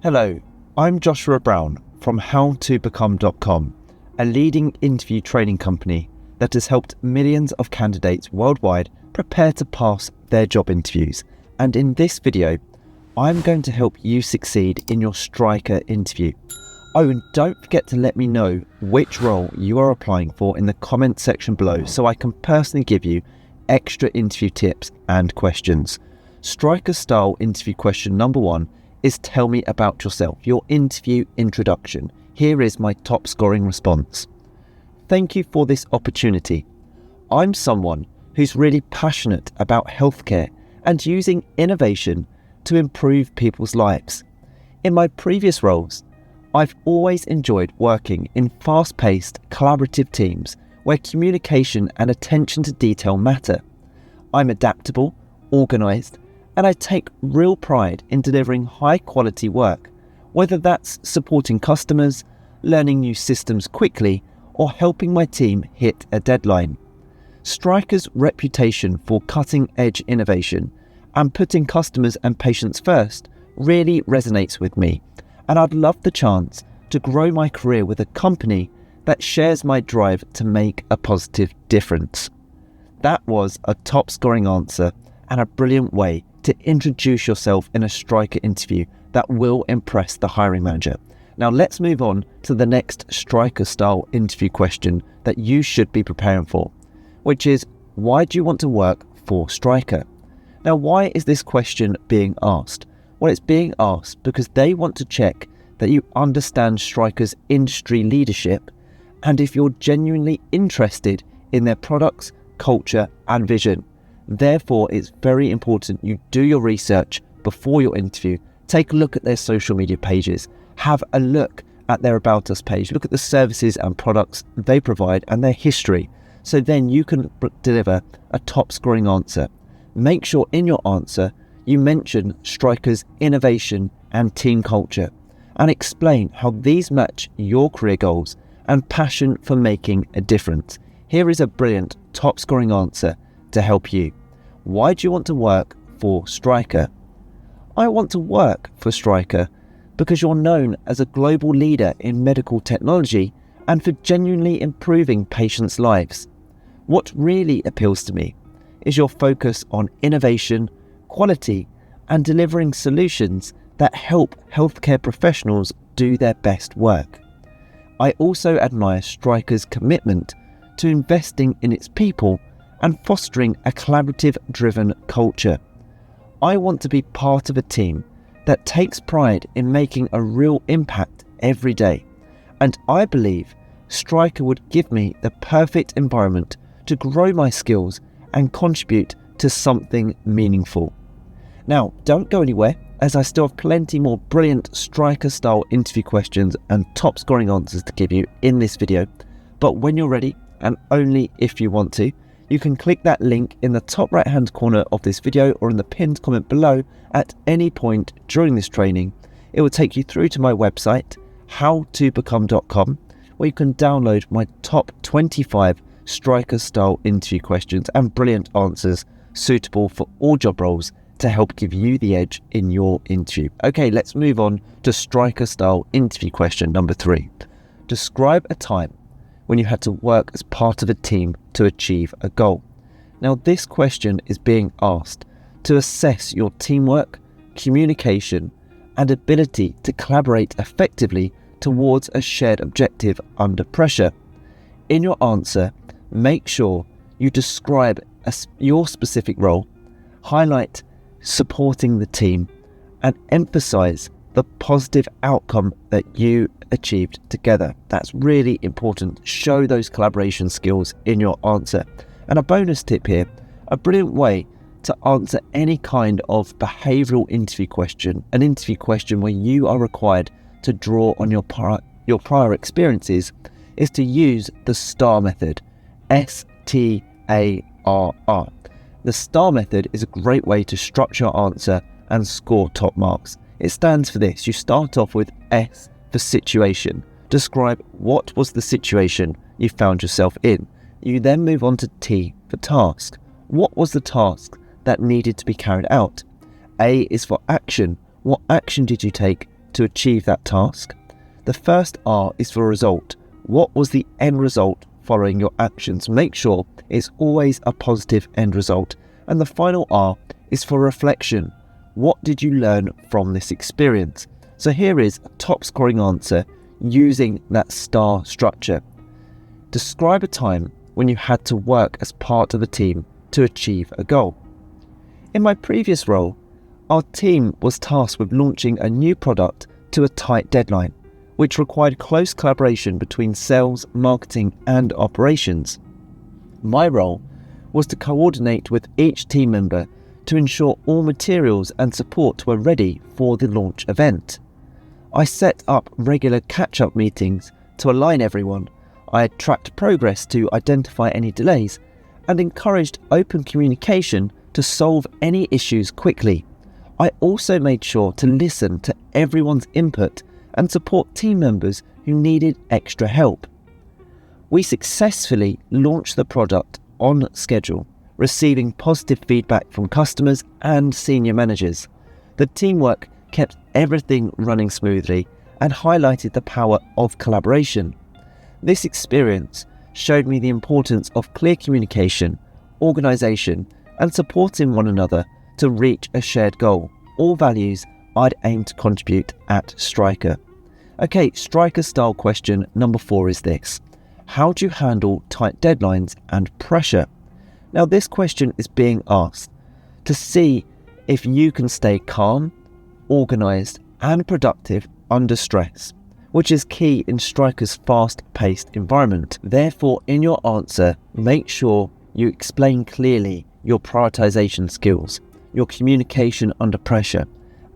Hello, I'm Joshua Brown from howtobecome.com, a leading interview training company that has helped millions of candidates worldwide prepare to pass their job interviews. And in this video, I'm going to help you succeed in your Stryker interview. Oh, and don't forget to let me know which role you are applying for in the comment section below so I can personally give you extra interview tips and questions. Stryker style interview question number 1 is tell me about yourself, your interview introduction. Here is my top scoring response. Thank you for this opportunity. I'm someone who's really passionate about healthcare and using innovation to improve people's lives. In my previous roles, I've always enjoyed working in fast-paced, collaborative teams where communication and attention to detail matter. I'm adaptable, organised, and I take real pride in delivering high-quality work, whether that's supporting customers, learning new systems quickly, or helping my team hit a deadline. Stryker's reputation for cutting-edge innovation and putting customers and patients first really resonates with me, and I'd love the chance to grow my career with a company that shares my drive to make a positive difference. That was a top-scoring answer and a brilliant way to introduce yourself in a Stryker interview that will impress the hiring manager. Now let's move on to the next Stryker style interview question that you should be preparing for, which is, why do you want to work for Stryker? Now, why is this question being asked? Well, it's being asked because they want to check that you understand Stryker's industry leadership and if you're genuinely interested in their products, culture and vision. Therefore, it's very important you do your research before your interview. Take a look at their social media pages. Have a look at their About Us page. Look at the services and products they provide and their history. So then you can deliver a top scoring answer. Make sure in your answer you mention Stryker's innovation and team culture and explain how these match your career goals and passion for making a difference. Here is a brilliant top scoring answer to help you. Why do you want to work for Stryker? I want to work for Stryker because you're known as a global leader in medical technology and for genuinely improving patients' lives. What really appeals to me is your focus on innovation, quality, and delivering solutions that help healthcare professionals do their best work. I also admire Stryker's commitment to investing in its people and fostering a collaborative-driven culture. I want to be part of a team that takes pride in making a real impact every day, and I believe Stryker would give me the perfect environment to grow my skills and contribute to something meaningful. Now, don't go anywhere, as I still have plenty more brilliant Stryker-style interview questions and top-scoring answers to give you in this video, but when you're ready, and only if you want to, you can click that link in the top right hand corner of this video or in the pinned comment below at any point during this training. It will take you through to my website, howtobecome.com, where you can download my top 25 Stryker style interview questions and brilliant answers suitable for all job roles to help give you the edge in your interview. Okay, let's move on to Stryker style interview question number 3. Describe a time when you had to work as part of a team to achieve a goal. Now, this question is being asked to assess your teamwork, communication, and ability to collaborate effectively towards a shared objective under pressure. In your answer, make sure you describe your specific role, highlight supporting the team, and emphasize the positive outcome that you achieved together. That's really important. Show those collaboration skills in your answer. And a bonus tip here, a brilliant way to answer any kind of behavioural interview question, an interview question where you are required to draw on your prior experiences, is to use the STAR method, STARR. The STAR method is a great way to structure your answer and score top marks. It stands for this. You start off with S for situation. Describe what was the situation you found yourself in. You then move on to T for task. What was the task that needed to be carried out? A is for action. What action did you take to achieve that task. The first R is for result. What was the end result following your actions? Make sure it's always a positive end result. And the final R is for reflection. What did you learn from this experience? So here is a top scoring answer using that STAR structure. Describe a time when you had to work as part of a team to achieve a goal. In my previous role, our team was tasked with launching a new product to a tight deadline, which required close collaboration between sales, marketing, and operations. My role was to coordinate with each team member to ensure all materials and support were ready for the launch event. I set up regular catch-up meetings to align everyone. I tracked progress to identify any delays and encouraged open communication to solve any issues quickly. I also made sure to listen to everyone's input and support team members who needed extra help. We successfully launched the product on schedule, receiving positive feedback from customers and senior managers. The teamwork kept everything running smoothly and highlighted the power of collaboration. This experience showed me the importance of clear communication, organisation, and supporting one another to reach a shared goal, all values I'd aim to contribute at Stryker. Okay, Stryker style question number 4 is this. How do you handle tight deadlines and pressure? Now this question is being asked to see if you can stay calm, organised and productive under stress, which is key in Stryker's fast-paced environment. Therefore, in your answer, make sure you explain clearly your prioritisation skills, your communication under pressure,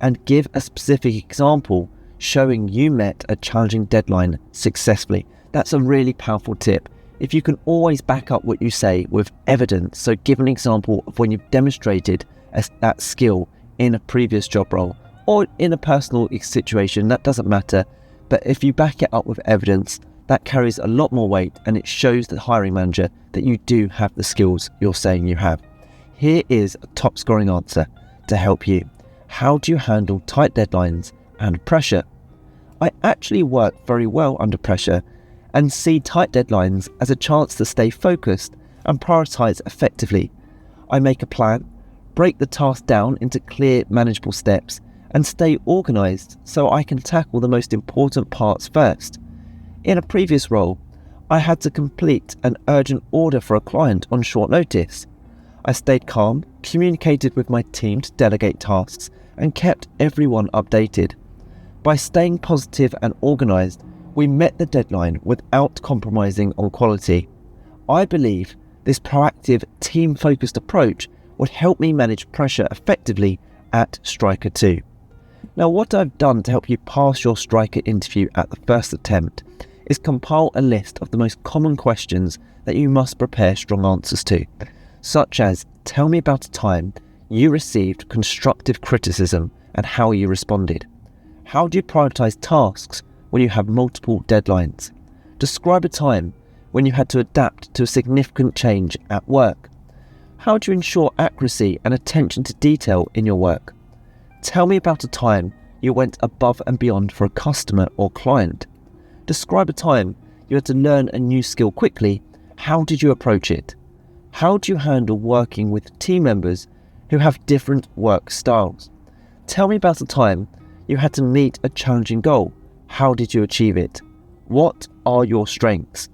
and give a specific example showing you met a challenging deadline successfully. That's a really powerful tip. If you can always back up what you say with evidence, so give an example of when you've demonstrated that skill in a previous job role or in a personal situation, that doesn't matter. But if you back it up with evidence, that carries a lot more weight and it shows the hiring manager that you do have the skills you're saying you have. Here is a top scoring answer to help you. How do you handle tight deadlines and pressure? I actually work very well under pressure and see tight deadlines as a chance to stay focused and prioritize effectively. I make a plan, break the task down into clear, manageable steps, and stay organized so I can tackle the most important parts first. In a previous role, I had to complete an urgent order for a client on short notice. I stayed calm, communicated with my team to delegate tasks, and kept everyone updated. By staying positive and organized, we met the deadline without compromising on quality. I believe this proactive, team-focused approach would help me manage pressure effectively at Stryker too. Now, what I've done to help you pass your Stryker interview at the first attempt is compile a list of the most common questions that you must prepare strong answers to, such as, tell me about a time you received constructive criticism and how you responded. How do you prioritize tasks when you have multiple deadlines? Describe a time when you had to adapt to a significant change at work. How do you ensure accuracy and attention to detail in your work? Tell me about a time you went above and beyond for a customer or client. Describe a time you had to learn a new skill quickly. How did you approach it? How do you handle working with team members who have different work styles? Tell me about a time you had to meet a challenging goal. How did you achieve it? What are your strengths?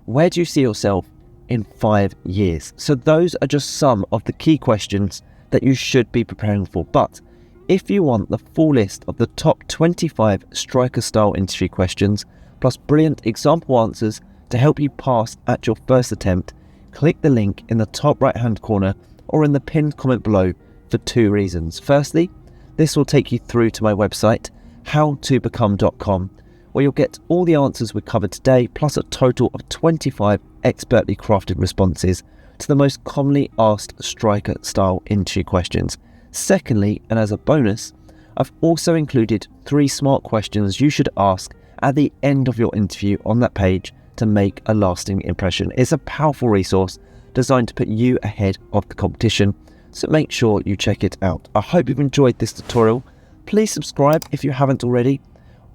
Where do you see yourself in 5 years? So those are just some of the key questions that you should be preparing for. But if you want the full list of the top 25 Stryker style interview questions, plus brilliant example answers to help you pass at your first attempt, click the link in the top right hand corner or in the pinned comment below for 2 reasons. Firstly, this will take you through to my website, howtobecome.com, where you'll get all the answers we covered today, plus a total of 25 expertly crafted responses to the most commonly asked Stryker style interview questions. Secondly, and as a bonus, I've also included 3 smart questions you should ask at the end of your interview on that page to make a lasting impression. It's a powerful resource designed to put you ahead of the competition, so make sure you check it out. I hope you've enjoyed this tutorial. please subscribe if you haven't already.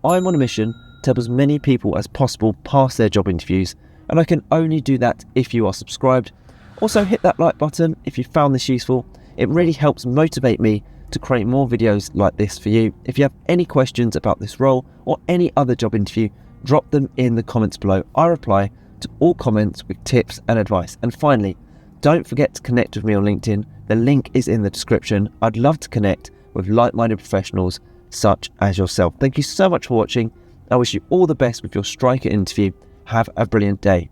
I'm on a mission to help as many people as possible pass their job interviews, and I can only do that if you are subscribed. Also, hit that like button if you found this useful. It really helps motivate me to create more videos like this for you. If you have any questions about this role or any other job interview, drop them in the comments below. I reply to all comments with tips and advice. And finally, don't forget to connect with me on LinkedIn. The link is in the description. I'd love to connect with like-minded professionals such as yourself. Thank you so much for watching. I wish you all the best with your Stryker interview. Have a brilliant day.